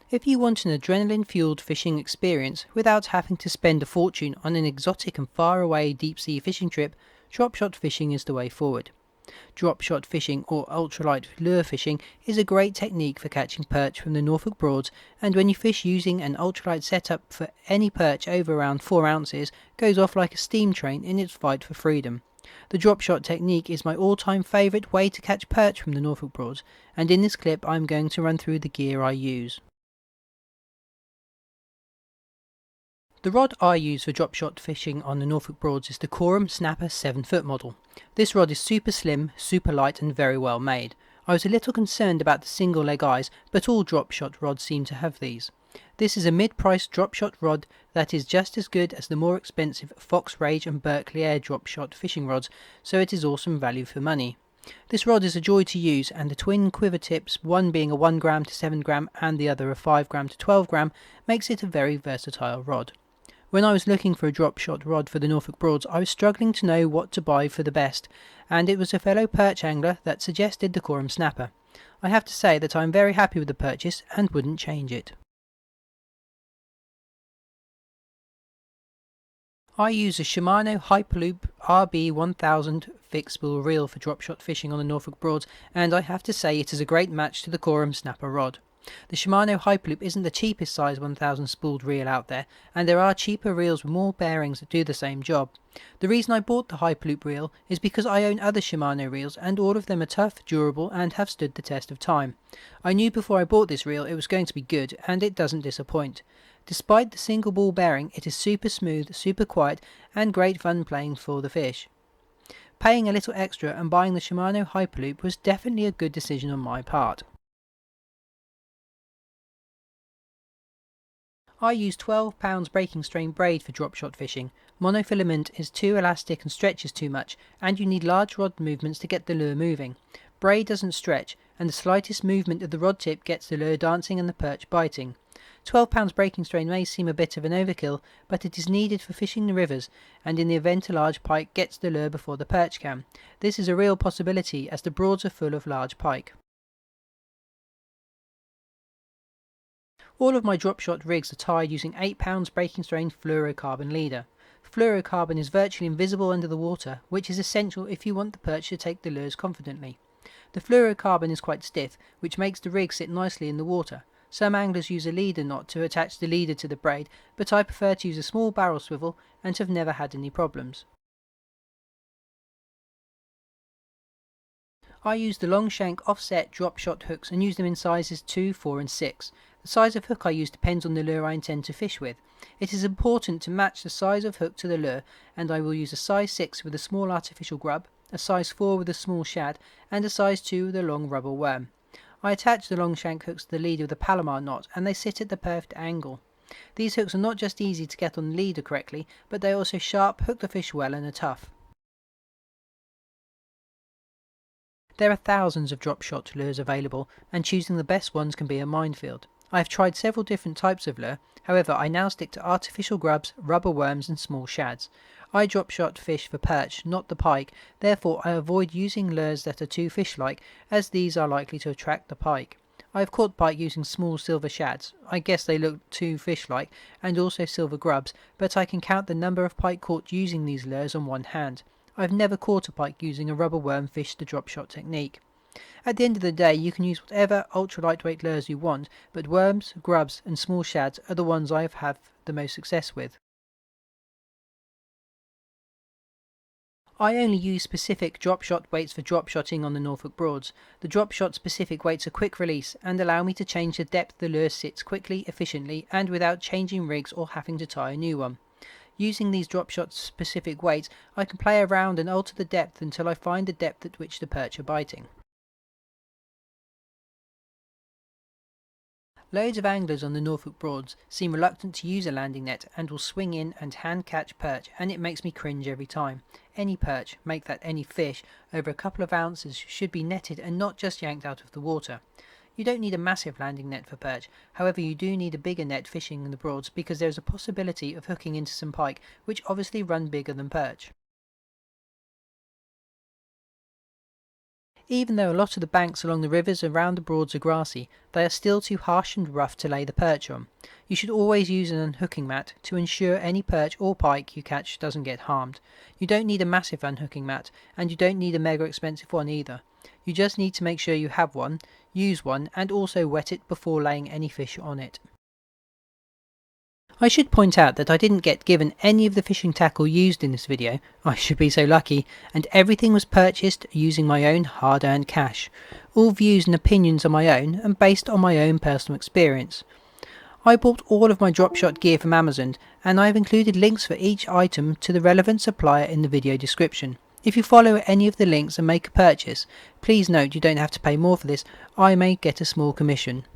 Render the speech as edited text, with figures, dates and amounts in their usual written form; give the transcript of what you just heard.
If you want an adrenaline-fueled fishing experience without having to spend a fortune on an exotic and faraway deep-sea fishing trip, drop-shot fishing is the way forward. Drop-shot fishing or ultralight lure fishing is a great technique for catching perch from the Norfolk Broads, and when you fish using an ultralight setup, for any perch over around 4 ounces goes off like a steam train in its fight for freedom. The drop-shot technique is my all-time favourite way to catch perch from the Norfolk Broads, and in this clip I'm going to run through the gear I use. The rod I use for drop shot fishing on the Norfolk Broads is the Korum Snapper 7-foot model. This rod is super slim, super light and very well made. I was a little concerned about the single leg eyes, but all drop shot rods seem to have these. This is a mid-priced drop shot rod that is just as good as the more expensive Fox Rage and Berkeley Air drop shot fishing rods, so it is awesome value for money. This rod is a joy to use, and the twin quiver tips, one being a 1 gram to 7 gram and the other a 5 gram to 12 gram, makes it a very versatile rod. When I was looking for a drop shot rod for the Norfolk Broads, I was struggling to know what to buy for the best, and it was a fellow perch angler that suggested the Korum Snapper. I have to say that I am very happy with the purchase and wouldn't change it. I use a Shimano Hyperloop RB1000 fixed spool reel for drop shot fishing on the Norfolk Broads, and I have to say it is a great match to the Korum Snapper rod. The Shimano Hyperloop isn't the cheapest size 1000 spooled reel out there, and there are cheaper reels with more bearings that do the same job. The reason I bought the Hyperloop reel is because I own other Shimano reels, and all of them are tough, durable and have stood the test of time. I knew before I bought this reel it was going to be good, and it doesn't disappoint. Despite the single ball bearing, it is super smooth, super quiet and great fun playing for the fish. Paying a little extra and buying the Shimano Hyperloop was definitely a good decision on my part. I use 12 pounds breaking strain braid for drop shot fishing. Monofilament is too elastic and stretches too much, and you need large rod movements to get the lure moving. Braid doesn't stretch, and the slightest movement of the rod tip gets the lure dancing and the perch biting. 12 pounds breaking strain may seem a bit of an overkill, but it is needed for fishing the rivers, and in the event a large pike gets the lure before the perch can. This is a real possibility, as the Broads are full of large pike. All of my drop shot rigs are tied using 8 pounds breaking strain fluorocarbon leader. Fluorocarbon is virtually invisible under the water, which is essential if you want the perch to take the lures confidently. The fluorocarbon is quite stiff, which makes the rig sit nicely in the water. Some anglers use a leader knot to attach the leader to the braid, but I prefer to use a small barrel swivel and have never had any problems. I use the long shank offset drop shot hooks and use them in sizes 2, 4 and 6. The size of hook I use depends on the lure I intend to fish with. It is important to match the size of hook to the lure, and I will use a size 6 with a small artificial grub, a size 4 with a small shad, and a size 2 with a long rubber worm. I attach the long shank hooks to the leader with a Palomar knot, and they sit at the perfect angle. These hooks are not just easy to get on the leader correctly, but they are also sharp, hook the fish well and are tough. There are thousands of drop shot lures available, and choosing the best ones can be a minefield. I have tried several different types of lure, however I now stick to artificial grubs, rubber worms and small shads. I drop shot fish for perch, not the pike, therefore I avoid using lures that are too fish-like, as these are likely to attract the pike. I have caught pike using small silver shads. I guess they look too fish-like, and also silver grubs, but I can count the number of pike caught using these lures on one hand. I've never caught a pike using a rubber worm fish the drop shot technique. At the end of the day, you can use whatever ultra lightweight lures you want, but worms, grubs and small shads are the ones I have had the most success with. I only use specific drop shot weights for drop shotting on the Norfolk Broads. The drop shot specific weights are quick release and allow me to change the depth the lure sits quickly, efficiently and without changing rigs or having to tie a new one. Using these drop shot specific weights, I can play around and alter the depth until I find the depth at which the perch are biting. Loads of anglers on the Norfolk Broads seem reluctant to use a landing net and will swing in and hand catch perch, and it makes me cringe every time. Any perch, make that any fish, over a couple of ounces should be netted and not just yanked out of the water. You don't need a massive landing net for perch, however you do need a bigger net fishing in the Broads because there is a possibility of hooking into some pike, which obviously run bigger than perch. Even though a lot of the banks along the rivers around the Broads are grassy, they are still too harsh and rough to lay the perch on. You should always use an unhooking mat to ensure any perch or pike you catch doesn't get harmed. You don't need a massive unhooking mat, and you don't need a mega expensive one either. You just need to make sure you have one, use one, and also wet it before laying any fish on it. I should point out that I didn't get given any of the fishing tackle used in this video, I should be so lucky, and everything was purchased using my own hard-earned cash. All views and opinions are my own and based on my own personal experience. I bought all of my drop shot gear from Amazon, and I have included links for each item to the relevant supplier in the video description. If you follow any of the links and make a purchase, please note you don't have to pay more for this, I may get a small commission.